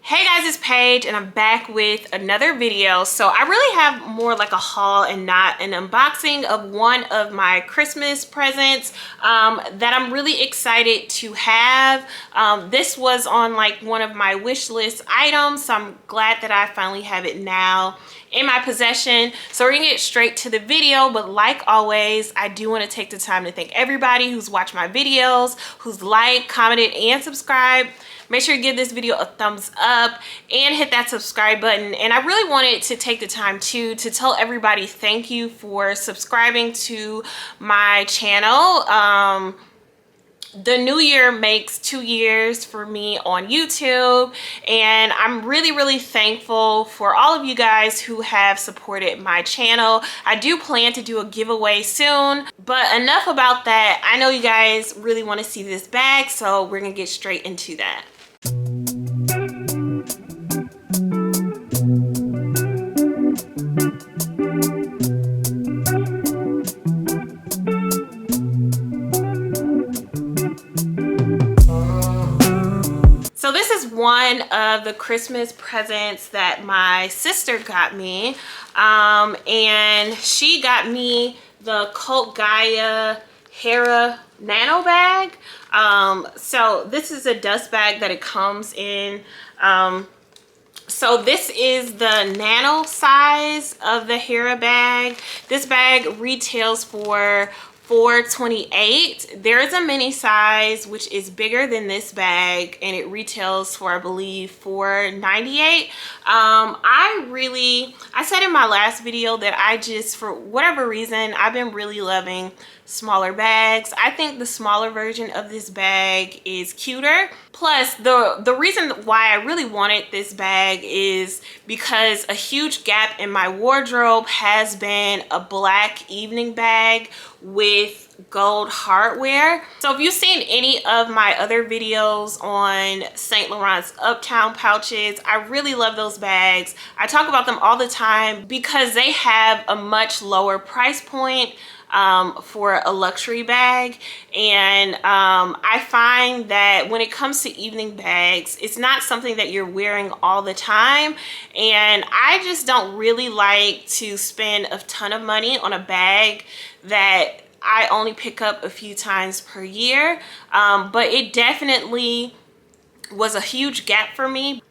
Hey guys, it's Paige and I'm back with another video. So I really have more like a haul and not an unboxing of one of my Christmas presents that I'm really excited to have. This was on like one of my wish list items, so I'm glad that I finally have it now in my possession. So we're gonna get straight to the video, but like always, I do want to take the time to thank everybody who's watched my videos, who's liked, commented, and subscribed. Make sure you give this video a thumbs up and hit that subscribe button. And I really wanted to take the time to tell everybody thank you for subscribing to my channel. The new year makes 2 years for me on YouTube, and I'm really thankful for all of you guys who have supported my channel. I do plan to do a giveaway soon, but enough about that. I know you guys really want to see this bag, so we're gonna get straight into that. So this is one of the Christmas presents that my sister got me, and she got me the Gaia Hera Nano bag. So this is a dust bag that it comes in. So this is the nano size of the Hera bag. This bag retails for $4.28. There is a mini size which is bigger than this bag, and it retails for, I believe, $4.98. I said in my last video that I just, for whatever reason, I've been really loving smaller bags. I think the smaller version of this bag is cuter. Plus, the reason why I really wanted this bag is because a huge gap in my wardrobe has been a black evening bag with gold hardware. So if you've seen any of my other videos on Saint Laurent's Uptown pouches, I really love those bags. I talk about them all the time because they have a much lower price point for a luxury bag, and I find that when it comes to evening bags, it's not something that you're wearing all the time, and I just don't really like to spend a ton of money on a bag that I only pick up a few times per year. But it definitely was a huge gap for me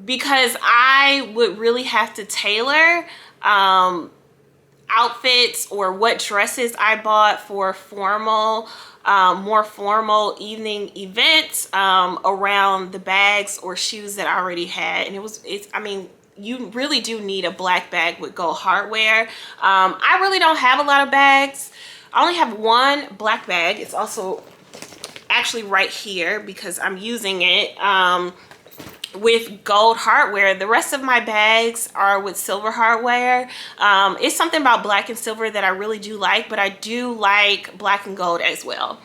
because I would really have to tailor outfits or what dresses I bought for formal, more formal evening events around the bags or shoes that I already had. And I mean, you really do need a black bag with gold hardware. I really don't have a lot of bags. I only have one black bag. It's also actually right here because I'm using it with gold hardware. The rest of my bags are with silver hardware. It's something about black and silver that I really do like, but I do like black and gold as well.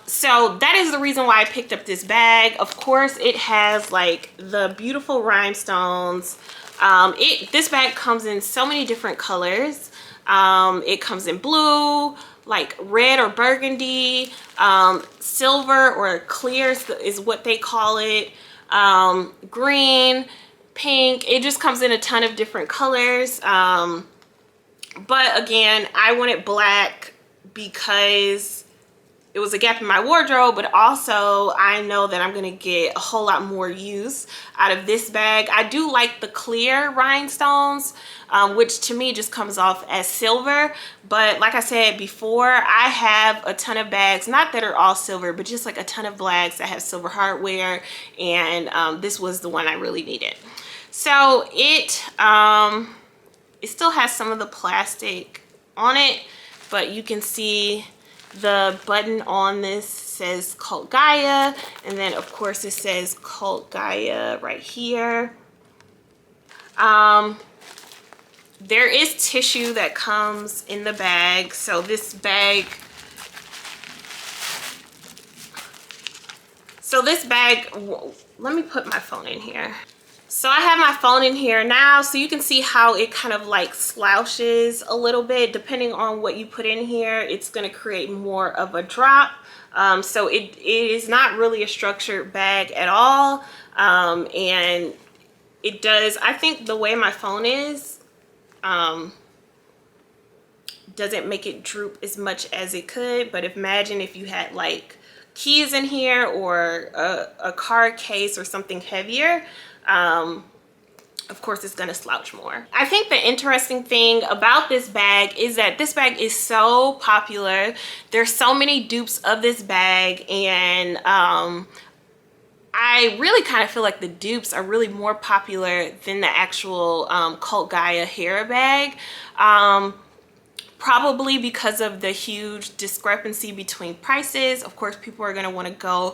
So that is the reason why I picked up this bag. Of course, it has like the beautiful rhinestones. This bag comes in so many different colors. It comes in blue, like red or burgundy, silver or clear is what they call it, green, pink. It just comes in a ton of different colors. But again, I wanted black because it was a gap in my wardrobe, but also I know that I'm gonna get a whole lot more use out of this bag. I do like the clear rhinestones, which to me just comes off as silver. But like I said before, I have a ton of bags, not that are all silver, but just like a ton of bags that have silver hardware, and this was the one I really needed. So it still has some of the plastic on it, but you can see the button on this says Cult Gaia, and then of course it says Cult Gaia right here. There is tissue that comes in the bag. So this bag, let me put my phone in here. So I have my phone in here now, so you can see how it kind of like slouches a little bit. Depending on what you put in here, it's going to create more of a drop. So it is not really a structured bag at all. And it does, I think the way my phone is, doesn't make it droop as much as it could. But imagine if you had like keys in here or a card case or something heavier. Of course it's going to slouch more. I think the interesting thing about this bag is that this bag is so popular. There's so many dupes of this bag, and I really kind of feel like the dupes are really more popular than the actual Cult Gaia Hera bag. Probably because of the huge discrepancy between prices. Of course, people are going to want to go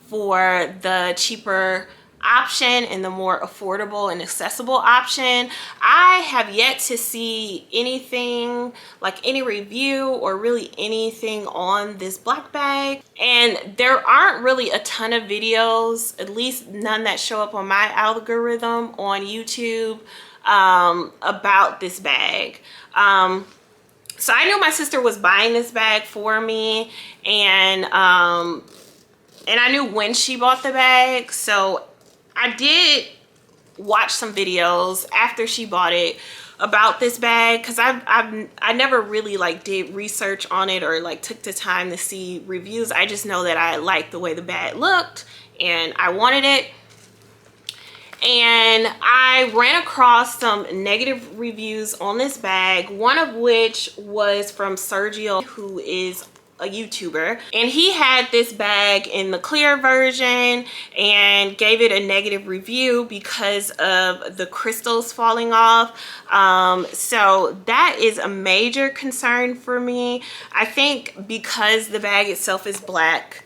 for the cheaper option and the more affordable and accessible option. I have yet to see anything, like any review or really anything on this black bag, and there aren't really a ton of videos, at least none that show up on my algorithm on YouTube, about this bag. So I knew my sister was buying this bag for me, and I knew when she bought the bag. So I did watch some videos after she bought it about this bag, because I never really like did research on it or like took the time to see reviews. I just know that I liked the way the bag looked and I wanted it. And I ran across some negative reviews on this bag, one of which was from Sergio, who is a YouTuber, and he had this bag in the clear version and gave it a negative review because of the crystals falling off. So that is a major concern for me. I think because the bag itself is black,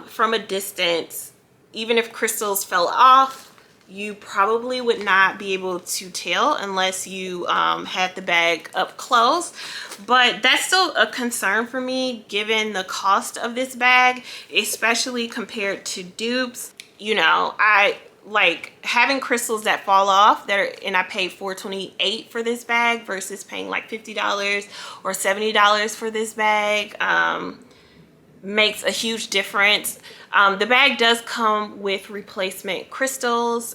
from a distance, even if crystals fell off, you probably would not be able to tell unless you had the bag up close. But that's still a concern for me given the cost of this bag, especially compared to dupes. You know, I like having crystals that fall off and I paid $4.28 for this bag versus paying like $50 or $70 for this bag. Makes a huge difference. The bag does come with replacement crystals,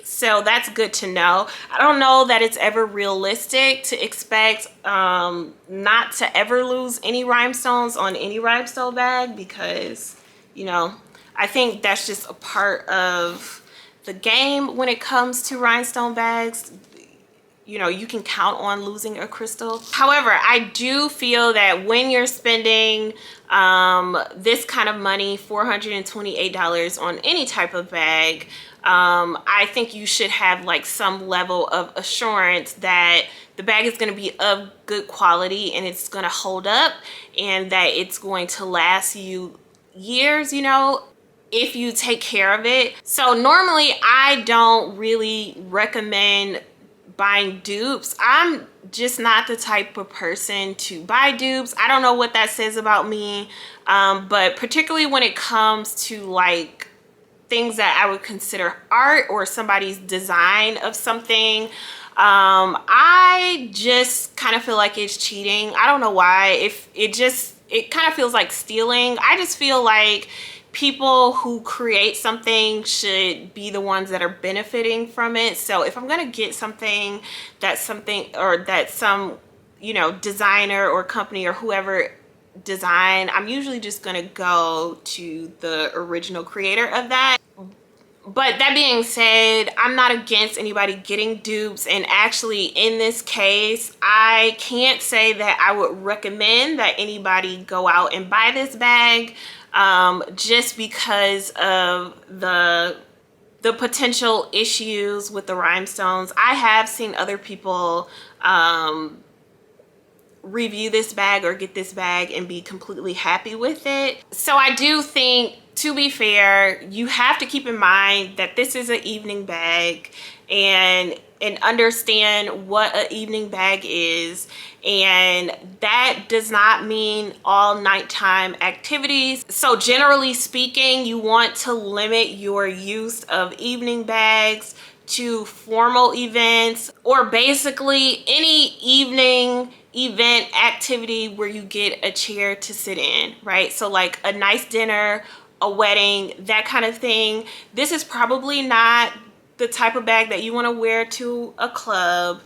so that's good to know. I don't know that it's ever realistic to expect not to ever lose any rhinestones on any rhinestone bag, because, you know, I think that's just a part of the game when it comes to rhinestone bags. You know, you can count on losing a crystal. However, I do feel that when you're spending this kind of money, $428 on any type of bag, I think you should have like some level of assurance that the bag is going to be of good quality and it's going to hold up and that it's going to last you years, you know, if you take care of it. So normally I don't really recommend buying dupes. I'm just not the type of person to buy dupes. I don't know what that says about me, but particularly when it comes to like things that I would consider art or somebody's design of something, I just kind of feel like it's cheating. I don't know why. If it kind of feels like stealing. I just feel like people who create something should be the ones that are benefiting from it. So if I'm gonna get something that some, you know, designer or company or whoever design, I'm usually just gonna go to the original creator of that. But that being said, I'm not against anybody getting dupes, and actually in this case I can't say that I would recommend that anybody go out and buy this bag, just because of the potential issues with the rhinestones. I have seen other people review this bag or get this bag and be completely happy with it. So I do think, to be fair, you have to keep in mind that this is an evening bag, and understand what an evening bag is, and that does not mean all nighttime activities. So generally speaking, you want to limit your use of evening bags to formal events, or basically any evening event activity where you get a chair to sit in, right? So like a nice dinner, a wedding, that kind of thing. This is probably not the type of bag that you want to wear to a club.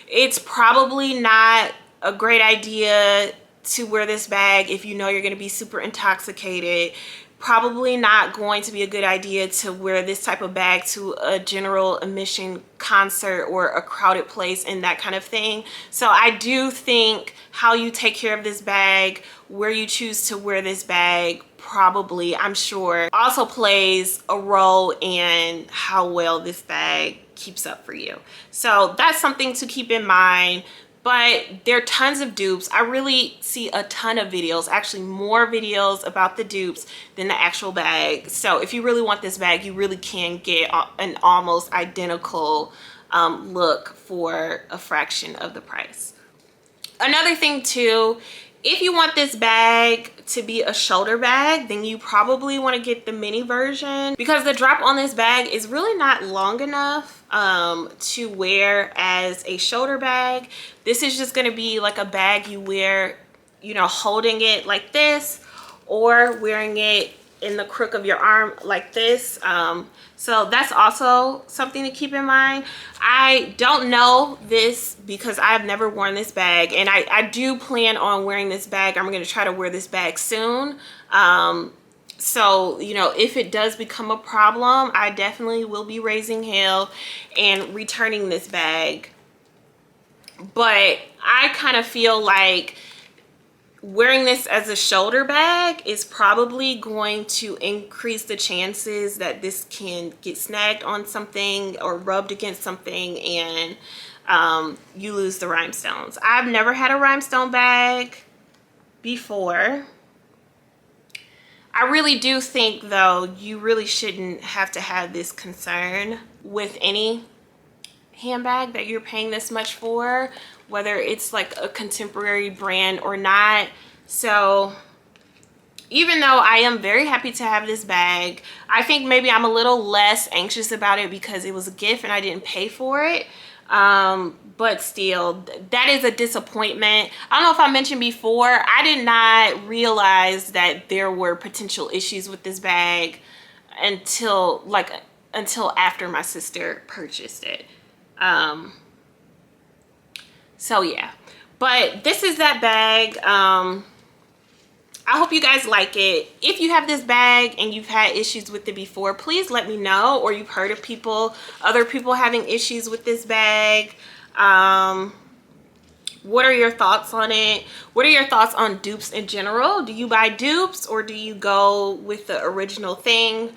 It's probably not a great idea to wear this bag if you know you're going to be super intoxicated. Probably not going to be a good idea to wear this type of bag to a general admission concert or a crowded place and that kind of thing. So I do think how you take care of this bag, where you choose to wear this bag, probably, I'm sure, also plays a role in how well this bag keeps up for you. So that's something to keep in mind. But there are tons of dupes. I really see a ton of videos, actually more videos about the dupes than the actual bag. So if you really want this bag, you really can get an almost identical look for a fraction of the price. Another thing too, if you want this bag to be a shoulder bag, then you probably want to get the mini version, because the drop on this bag is really not long enough to wear as a shoulder bag. This is just going to be like a bag you wear, you know, holding it like this or wearing it in the crook of your arm like this. So that's also something to keep in mind. I don't know this because I've never worn this bag, and I do plan on wearing this bag. I'm going to try to wear this bag soon. So, you know, if it does become a problem, I definitely will be raising hell and returning this bag. But I kind of feel like wearing this as a shoulder bag is probably going to increase the chances that this can get snagged on something or rubbed against something and you lose the rhinestones. I've never had a rhinestone bag before. I really do think, though, you really shouldn't have to have this concern with any handbag that you're paying this much for, whether it's like a contemporary brand or not. So even though I am very happy to have this bag, I think maybe I'm a little less anxious about it because it was a gift and I didn't pay for it. But still, that is a disappointment. I don't know if I mentioned before, I did not realize that there were potential issues with this bag until after my sister purchased it. So yeah, but this is that bag. I hope you guys like it. If you have this bag and you've had issues with it before, please let me know, or you've heard of other people having issues with this bag. What are your thoughts on it? What are your thoughts on dupes in general? Do you buy dupes or do you go with the original thing?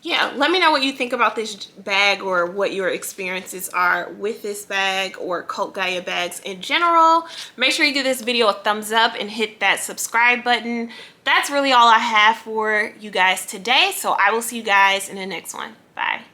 Yeah, let me know what you think about this bag or what your experiences are with this bag or Cult Gaia bags in general. Make sure you give this video a thumbs up and hit that subscribe button. That's really all I have for you guys today. So I will see you guys in the next one. Bye.